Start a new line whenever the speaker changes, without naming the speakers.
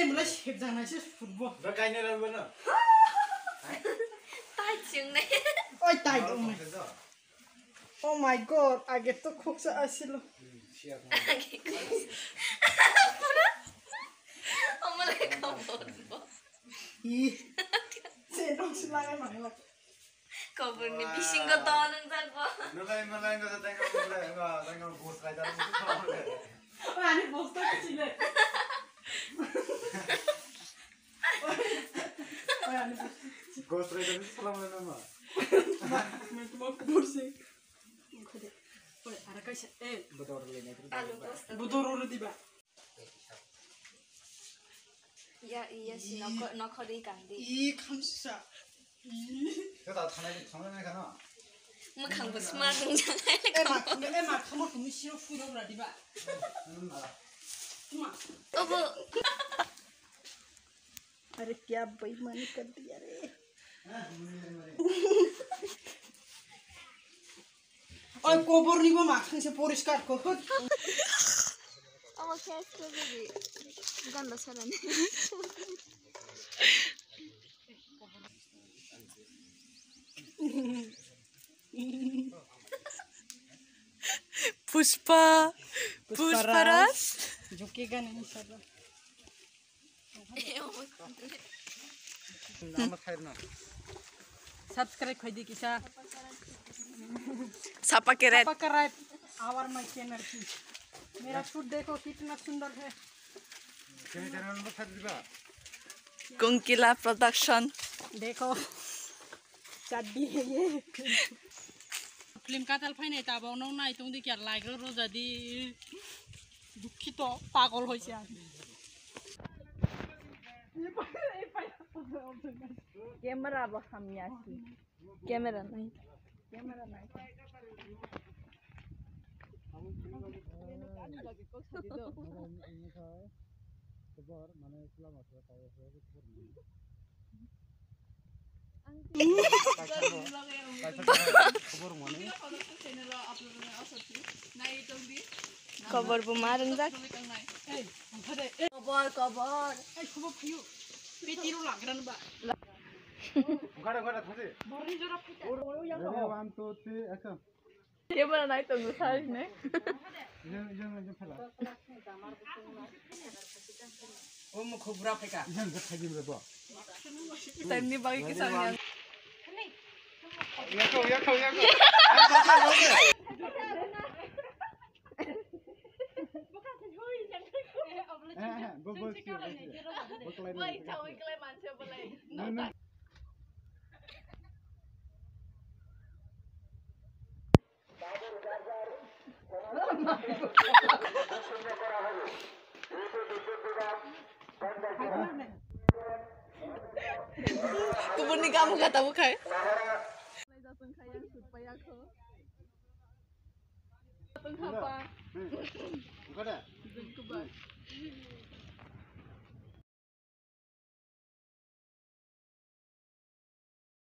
mulai shape jangan sih football.
Berkainya lah bener.
Tai chừng này.
Oi tai dong. Oh my god, agak tuh kok seasil loh.
Ông mới lấy câu bồn.
Ih, senang silangan mana?
Câu bồn này bising có to nên ra quá.
Mulai nggak usah tengok bos kayak dalam itu.
Oh, ini bos tuh kecil deh. Oh, ini
Ghost Rider itu selama nama.
mau kubur sih. Boleh, ada kasih.
Betul lagi.
Betul udah tiba.
Ya iya sih, nó khó đi càng đi.
Ih, kan sih.
Kita tangannya kan?
Mà khẳng bớt smart đúng chẳng hay.
Emak, kamu tuh misi lo full udah tiba. Cuma.
Ô bu.
अरे क्या बेईमानी कर दिया रे ओए कोबर निबो माखन से परिष्कार को
Ông kia cái gì? Gần đó sao này?
Pushpraj झुकेगा नहीं साला सब्सक्राइब कर दी किसा
Sapa keret.
Subscribe our my channel की मेरा शूट देखो कितना सुंदर है
Channel lu tadi juga.
Kungkila Production.
देखो चड्डी है ये फिल्म का तल फाइने ताबाव नौ नाय तुम दी क्या लाइक रो जदी दुखित पागल होइছে
Camera ba hamnya ki. Camera nahi. Camera nahi. Cover bumareng jak. Cover.
खबर फैयो बेटीरो लाग्रान बा
Gada tadi.
बरनी जरा फैता
1 2 3 action.
Camera nahi to gusai ne.
Jangan fela.
ओ म खबरा फैका
Jangan tadi berapa.
Tani bagi kisahnya.
Ya kau.
Boleh tahu iklan macam boleh. Kubur ni kamu kata bukan?
Gada.